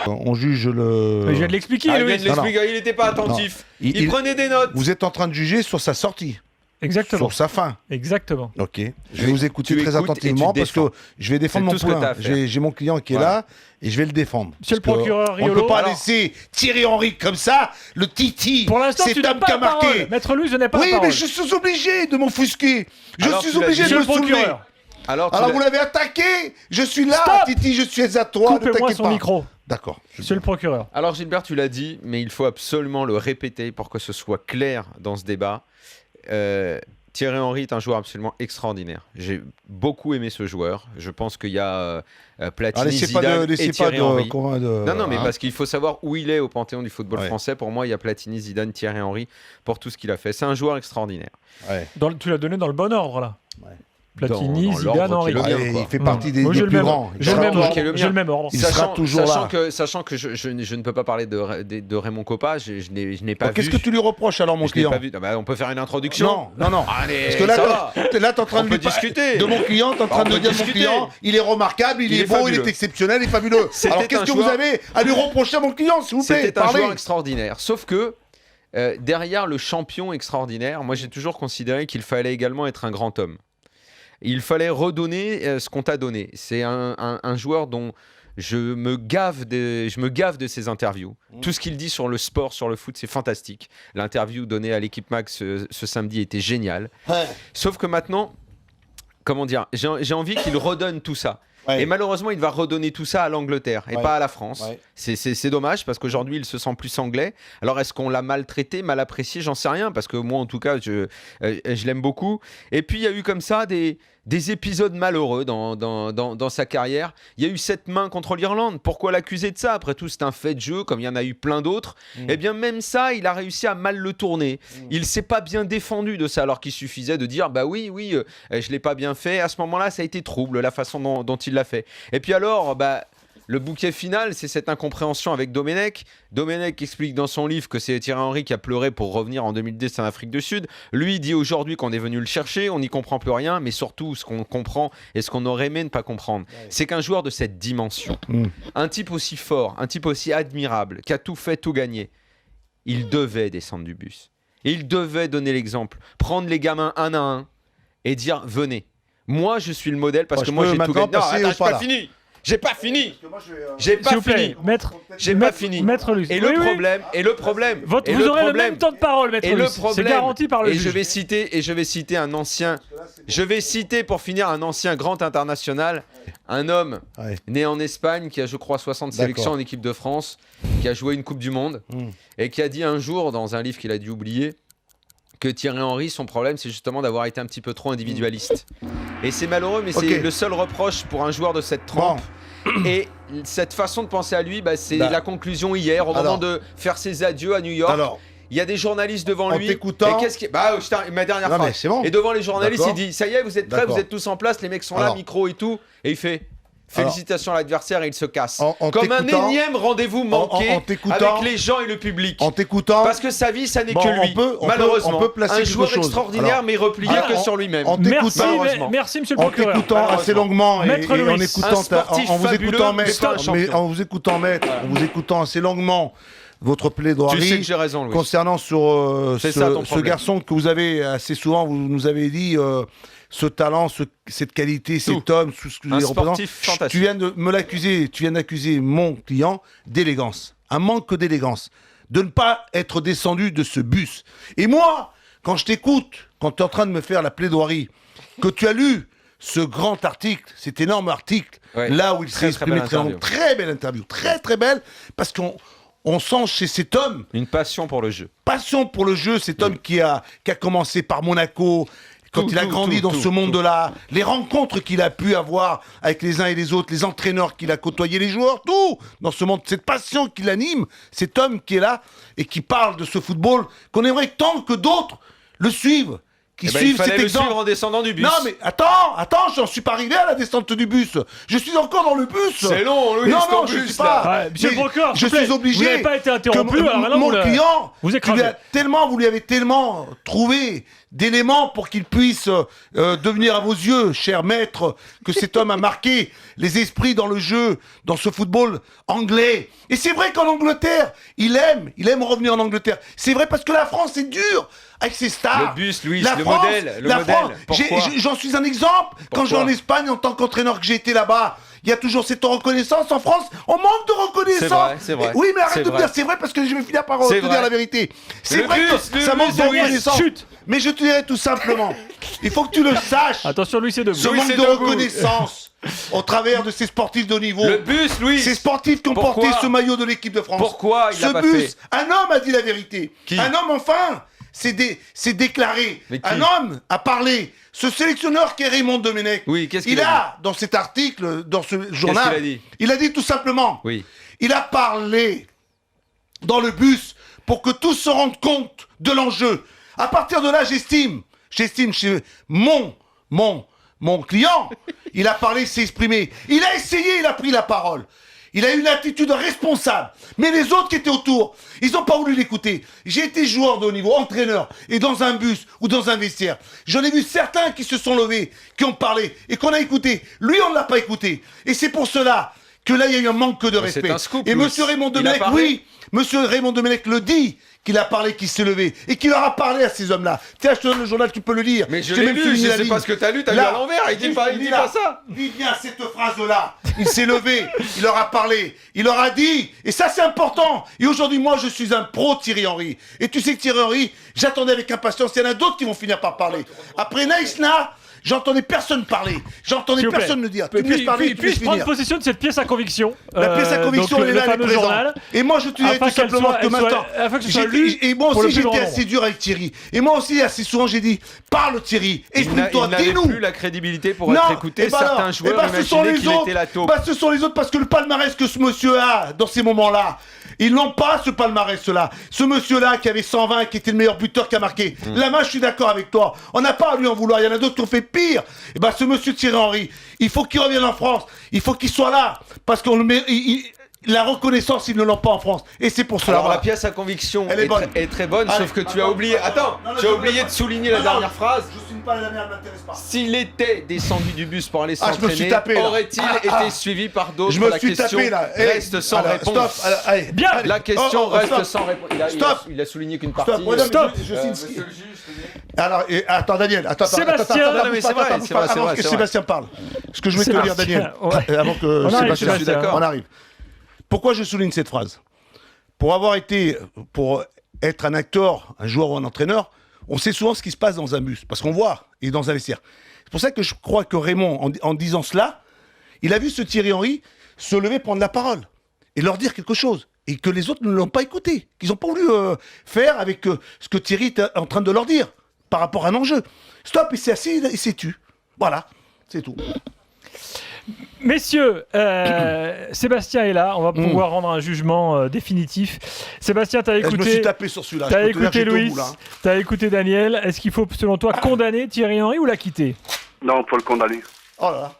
On juge le... Mais je viens de l'expliquer, Il Louis. vient de l'expliquer, il n'était pas attentif. Il prenait des notes. Vous êtes en train de juger sur sa sortie, Exactement. sur sa fin. Exactement. Ok. Je vais vous écouter tu très écoutes et attentivement tu parce que défends. je vais défendre C'est mon tout ce que poulain. t'as à faire. J'ai mon client qui est Voilà. là et je vais le défendre. Monsieur le Parce que procureur on ne Riolo. peut pas Alors- laisser Thierry Henry comme ça, le Titi. Pour l'instant, cet tu n'as homme pas qui a la parole. marqué. Maître Louis, je n'ai pas Oui, la parole. mais je suis obligé de m'offusquer. Je Alors, suis tu l'as obligé dit. de Monsieur me le soulever. procureur, Alors vous l'avez attaqué. Je suis là, Stop. Titi. Je suis à toi. Ne coupez-moi t'inquiète son pas. micro. D'accord. Monsieur le procureur. Alors Gilbert, tu l'as dit, mais il faut absolument le répéter pour que ce soit clair dans ce débat. Thierry Henry est un joueur absolument extraordinaire. J'ai beaucoup aimé ce joueur. Je pense qu'il y a Platini, Zidane et Thierry Henry. Non, mais parce qu'il faut savoir où il est au panthéon du football français. Pour moi, il y a Platini, Zidane, Thierry Henry pour tout ce qu'il a fait. C'est un joueur extraordinaire. Ouais. Tu l'as donné dans le bon ordre, là. Ouais. Platini, Dans Zidane, l'ordre Henry. qui est le mien, Allez, quoi. il fait partie des Moi, j'ai plus le même- grands. J'ai le même L'ordre ordre. qui est le J'ai le mien. même ordre. Il sera toujours là. Sachant que je ne peux pas parler de Raymond Kopa, je n'ai pas vu. Qu'est-ce que tu lui reproches alors, mon Je n'ai client? pas vu. Non, bah, on peut faire une introduction. Non. Allez, Parce que là, ça va. t'es en train On de peut lui discuter. de mon client, t'es en train On de peut dire mon discuter. client, il est remarquable, il est beau, fabuleux. il est exceptionnel, il est fabuleux. C'était Alors qu'est-ce un que vous joueur- avez à lui reprocher à mon client, s'il vous plaît? C'était un Parlez. joueur extraordinaire. Sauf que derrière le champion extraordinaire, moi j'ai toujours considéré qu'il fallait également être un grand homme. Il fallait redonner ce qu'on t'a donné. C'est un joueur dont je me gave de ses interviews. Tout ce qu'il dit sur le sport, sur le foot, c'est fantastique. L'interview donnée à l'équipe Max ce samedi était géniale. Ouais. Sauf que maintenant, comment dire, j'ai envie qu'il redonne tout ça. Ouais. Et malheureusement, il va redonner tout ça à l'Angleterre et Ouais. pas à la France. Ouais. C'est dommage parce qu'aujourd'hui, il se sent plus anglais. Alors, est-ce qu'on l'a maltraité, mal apprécié? J'en sais rien parce que moi, en tout cas, je l'aime beaucoup. Et puis, il y a eu comme ça des épisodes malheureux dans sa carrière. Il y a eu cette main contre l'Irlande. Pourquoi l'accuser de ça? Après tout, c'est un fait de jeu, comme il y en a eu plein d'autres. Eh bien, même ça, il a réussi à mal le tourner. Il s'est pas bien défendu de ça, alors qu'il suffisait de dire, bah oui, je l'ai pas bien fait. À ce moment-là, ça a été trouble, la façon dont il l'a fait. Et puis alors, le bouquet final, c'est cette incompréhension avec Domenech. Domenech explique dans son livre que c'est Thierry Henry qui a pleuré pour revenir en 2010 en Afrique du Sud. Lui dit aujourd'hui qu'on est venu le chercher, on n'y comprend plus rien, mais surtout ce qu'on comprend et ce qu'on aurait aimé ne pas comprendre, c'est qu'un joueur de cette dimension, un type aussi fort, un type aussi admirable, qui a tout fait, tout gagné, il devait descendre du bus. Et il devait donner l'exemple, prendre les gamins un à un et dire venez. Moi, je suis le modèle parce que moi j'ai tout gagné. Non, attends, j'ai pas fini. J'ai pas fini. J'ai pas S'il vous plaît, fini. maître. J'ai pas fini. Maître Luce. Et Oui, le oui. problème. Vous aurez le même temps de parole, maître Et le Luce. C'est problème. garanti par le Et juge. je vais citer un ancien. Je vais citer pour finir un ancien grand international, un homme Ouais. né en Espagne qui a, je crois, 60 sélections en équipe de France, qui a joué une Coupe du Monde et qui a dit un jour dans un livre qu'il a dû oublier que Thierry Henry, son problème, c'est justement d'avoir été un petit peu trop individualiste. Et c'est malheureux, mais c'est le seul reproche pour un joueur de cette trempe. Et cette façon de penser à lui, c'est la conclusion hier, au moment de faire ses adieux à New York. Alors, Il y a des journalistes devant en lui. t'écoutant- Et qu'est-ce qui... ma dernière non, mais phrase. c'est bon. Et devant les journalistes, D'accord. il dit ça y est, vous êtes prêts, D'accord. vous êtes tous en place, les mecs sont là, Alors. micro et tout. Et il fait félicitations à l'adversaire et il se casse. En Comme un t'écoutant- énième rendez-vous manqué en t'écoutant- avec les gens et le public. En t'écoutant, Parce que sa vie, ça n'est Bon, que lui. on Malheureusement, peut placer un quelque joueur chose. extraordinaire, Alors, mais replié alors, que sur lui-même. en Merci, Malheureusement. merci, monsieur le en procureur. t'écoutant assez Malheureusement. longuement et Maître en Louis. écoutant, Un sportif en vous fabuleux, écoutant, mais pas un champion. en vous écoutant, maître, en vous écoutant assez longuement votre Tu plaidoirie sais que j'ai raison, Louis. concernant sur C'est ça, ton ce problème. garçon que vous avez assez souvent, vous nous avez dit ce talent, cette qualité, cet homme, tout ce que Un il représente. sportif fantastique. Tu viens de me l'accuser, tu viens d'accuser mon client d'élégance, un manque d'élégance, de ne pas être descendu de ce bus. Et moi, quand je t'écoute, quand tu es en train de me faire la plaidoirie, que tu as lu ce grand article, cet énorme article, Ouais. là où il s'est Très, très belle exprimé très interview. long, très belle interview, très très belle, parce qu'on sent chez cet homme Une passion pour le jeu. passion pour le jeu, cet homme qui a commencé par Monaco, quand il a grandi dans ce monde-là, les rencontres qu'il a pu avoir avec les uns et les autres, les entraîneurs qu'il a côtoyés, les joueurs, tout, dans ce monde, cette passion qui l'anime, cet homme qui est là et qui parle de ce football, qu'on aimerait tant que d'autres le suivent, qui Il suivent fallait cet le exemple. suivre en descendant du bus. Non mais attends, j'en suis pas arrivé à la descente du bus. Je suis encore dans le bus. C'est long, Louis, Non, ton non, je bus, suis pas. là. Ouais, monsieur Mais le procureur, je s'il vous plaît, suis obligé. vous n'avez pas été interrompu, que alors maintenant, mon vous client, vous vous écrasez. lui avez tellement trouvé d'éléments pour qu'il puisse devenir à vos yeux, cher maître, que cet homme a marqué les esprits dans le jeu, dans ce football anglais. Et c'est vrai qu'en Angleterre, il aime revenir en Angleterre. C'est vrai parce que la France est dure avec ses stars. Le bus, Louis, La le France, modèle. la France, Pourquoi j'en suis un exemple. Quand je vais en Espagne, en tant qu'entraîneur que j'ai été là-bas, il y a toujours cette reconnaissance. En France, on manque de reconnaissance. C'est vrai. Oui, mais arrête de me dire c'est vrai parce que je vais finir par te dire la vérité. C'est vrai que ça manque de reconnaissance. Chut. Mais je te dirais tout simplement, il faut que tu le saches. Attention, Louis, c'est debout. Ce manque de reconnaissance au travers de ces sportifs de haut niveau. Le bus, Louis. Ces sportifs qui ont porté ce maillot de l'équipe de France. Pourquoi il l'a pas bus, fait? un homme a dit la vérité. Qui? Un homme, enfin, c'est déclaré. Un homme a parlé. Ce sélectionneur qui est Raymond Domenech, oui, qu'est-ce qu'il a dit dans cet article, dans ce journal, il a dit tout simplement, il a parlé dans le bus pour que tous se rendent compte de l'enjeu. À partir de là, j'estime chez mon client, il a parlé, s'est exprimé. Il a essayé, il a pris la parole. Il a eu une attitude responsable. Mais les autres qui étaient autour, ils n'ont pas voulu l'écouter. J'ai été joueur de haut niveau, entraîneur, et dans un bus ou dans un vestiaire. J'en ai vu certains qui se sont levés, qui ont parlé, et qu'on a écouté. Lui, on ne l'a pas écouté. Et c'est pour cela que là, il y a eu un manque de respect. C'est un scoop, et monsieur Raymond Domenech, monsieur Raymond Domenech le dit, qu'il a parlé, qu'il s'est levé, et qu'il leur a parlé à ces hommes-là. Tiens, je te donne le journal, tu peux le lire. Mais je l'ai lu, je sais pas ce que t'as lu à l'envers, il dit pas ça. Dis bien cette phrase-là. Il s'est levé, il leur a parlé, il leur a dit, et ça c'est important. Et aujourd'hui, moi, je suis un pro Thierry Henry. Et tu sais que Thierry Henry, j'attendais avec impatience, il y en a d'autres qui vont finir par parler. Après Naïsna, j'entendais personne parler. J'entendais personne me dire. Tu me laisses parler, puis-je prendre possession de cette pièce à conviction? La pièce à conviction, elle est là, elle est présente. Et moi, je te dirais tout simplement que maintenant, et moi aussi, j'étais assez dur avec Thierry. Et moi aussi, assez souvent, j'ai dit, parle Thierry, exprime-toi, dis-nous. Il n'avait plus la crédibilité pour être écouté. Certains joueurs imaginaient qu'il était la taupe. Ce sont les autres, parce que le palmarès que ce monsieur a dans ces moments-là, ils n'ont pas ce palmarès-là. Ce monsieur-là qui avait 120, qui était le meilleur buteur qui a marqué. Là-bas, je suis d'accord avec toi. On n'a pas à lui en vouloir. Il y en a d'autres qui ont fait pire. Et ben, ce monsieur Thierry Henry, il faut qu'il revienne en France. Il faut qu'il soit là. Parce qu'on le met. La reconnaissance, ils ne l'ont pas en France. Et c'est pour cela. Alors, la pièce à conviction est très bonne, sauf que tu as oublié. Attends, tu as oublié de souligner la dernière phrase. Je ne souligne pas la dernière, elle m'intéresse pas. S'il était descendu du bus pour aller s'entraîner, aurait-il été suivi par d'autres? La question reste sans réponse. Bien. La question reste sans réponse. Il a souligné qu'une partie. Stop. Alors, attends, Daniel. Sébastien. Avant que Sébastien parle. Ce que je voulais te dire, Daniel. Avant que Sébastien. On arrive. Pourquoi je souligne cette phrase? Pour être un acteur, un joueur ou un entraîneur, on sait souvent ce qui se passe dans un bus, parce qu'on voit, et dans un vestiaire. C'est pour ça que je crois que Raymond, en disant cela, il a vu ce Thierry Henry se lever, prendre la parole, et leur dire quelque chose, et que les autres ne l'ont pas écouté, qu'ils n'ont pas voulu faire avec ce que Thierry était en train de leur dire, par rapport à un enjeu. Stop, il s'est assis, il s'est tu. Voilà, c'est tout. Messieurs, Sébastien est là, on va pouvoir rendre un jugement définitif. Sébastien, t'as écouté. Je me suis tapé sur celui-là. T'as écouté Louis, t'as écouté Daniel. Est-ce qu'il faut, selon toi, condamner Thierry Henry ou la quitter? Non, il faut le condamner. Oh là là.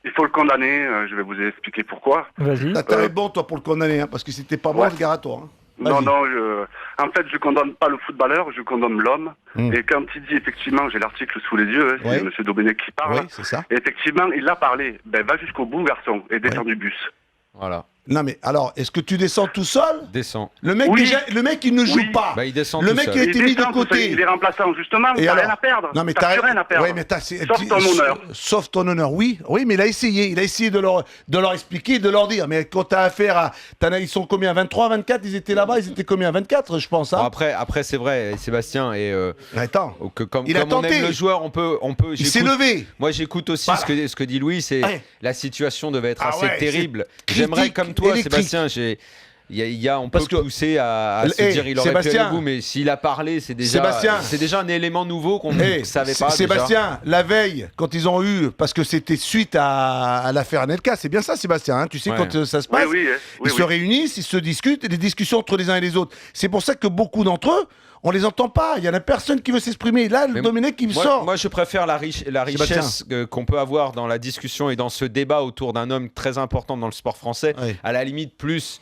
Il faut le condamner, je vais vous expliquer pourquoi. Vas-y. T'as intérêt bon, toi, pour le condamner, hein, parce que c'était pas bon, le gars à toi. Hein. Non, en fait, je condamne pas le footballeur, je condamne l'homme. Et quand il dit, effectivement, j'ai l'article sous les yeux, c'est M. Domenech qui parle. Oui, c'est ça. Et effectivement, il a parlé. Va jusqu'au bout, garçon, et descends du bus. Voilà. Non mais alors, est-ce que tu descends tout seul? Descends. Le mec, le mec il ne joue pas. Bah, il descend le tout mec seul. qui a été mis de côté. Il est remplaçant, justement, t'as rien à perdre. Non mais t'as rien à perdre. Ouais, mais sauf ton honneur. Sauf ton honneur, oui, mais il a essayé de leur expliquer, de leur dire. Mais quand t'as affaire à, ils sont combien, 23, 24, ils étaient là-bas, ils étaient combien, 24, je pense. Hein. Bon, après c'est vrai, Sébastien attends, comme on aime le joueur, on peut. Il s'est levé. Moi, j'écoute aussi ce que dit Louis, c'est la situation devait être assez terrible. J'aimerais comme toi, Sébastien. On peut pousser à se dire il aurait pu aller au bout, mais s'il a parlé, c'est déjà un élément nouveau qu'on ne savait pas. Sébastien, la veille, quand ils ont eu, parce que c'était suite à l'affaire Anelka, c'est bien ça, Sébastien, hein, tu sais, quand ça se passe, ils se réunissent, ils se discutent, et des discussions entre les uns et les autres. C'est pour ça que beaucoup d'entre eux, on les entend pas, il y en a personne qui veut s'exprimer. Là, le Domenech qui sort. Moi, je préfère la richesse qu'on peut avoir dans la discussion et dans ce débat autour d'un homme très important dans le sport français, à la limite plus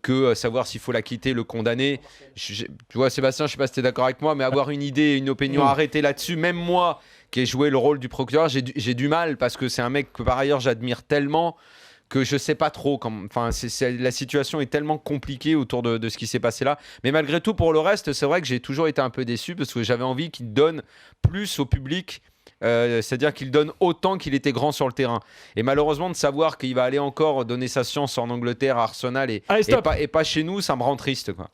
que savoir s'il faut la quitter, le condamner. Tu vois, Sébastien, je sais pas si tu es d'accord avec moi, mais avoir une idée, une opinion arrêtée là-dessus, même moi qui ai joué le rôle du procureur, j'ai du mal parce que c'est un mec que par ailleurs j'admire tellement que je sais pas trop. Enfin, la situation est tellement compliquée autour de ce qui s'est passé là. Mais malgré tout, pour le reste, c'est vrai que j'ai toujours été un peu déçu parce que j'avais envie qu'il donne plus au public. C'est-à-dire qu'il donne autant qu'il était grand sur le terrain. Et malheureusement, de savoir qu'il va aller encore donner sa science en Angleterre, à Arsenal, et pas chez nous, ça me rend triste, quoi.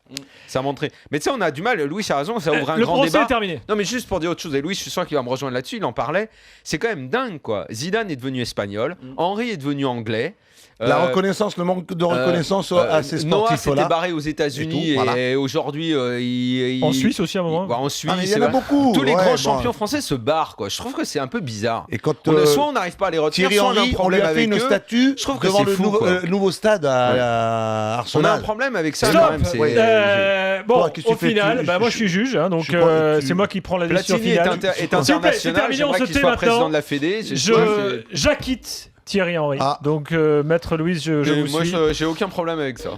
Ça me rend triste. Mais tu sais, on a du mal. Louis a raison, ça ouvre un grand débat. Le procès est terminé. Non, mais juste pour dire autre chose, et Louis, je suis sûr qu'il va me rejoindre là-dessus, il en parlait. C'est quand même dingue, quoi. Zidane est devenu espagnol, Henry est devenu anglais. La reconnaissance, le manque de reconnaissance à ces sportifs-là. Noah s'était barré aux États-Unis et aujourd'hui, en Suisse aussi à un moment. En Suisse, il y en a beaucoup. Tous les grands champions français se barrent, quoi. Je trouve que c'est un peu bizarre. Et quand soit on n'arrive pas à les retenir, soit on a un problème avec eux. On lui a fait une statue devant le nouveau stade à Arsenal. On a un problème avec ça. Stop. Quand même. Bon, au final, moi je suis juge, donc c'est moi qui prends la décision finale. Platini est international. J'aimerais qu'il soit président de la Fédé. J'acquitte Thierry Henry. Donc, Maître Louise, je vous suis. Moi, j'ai aucun problème avec ça.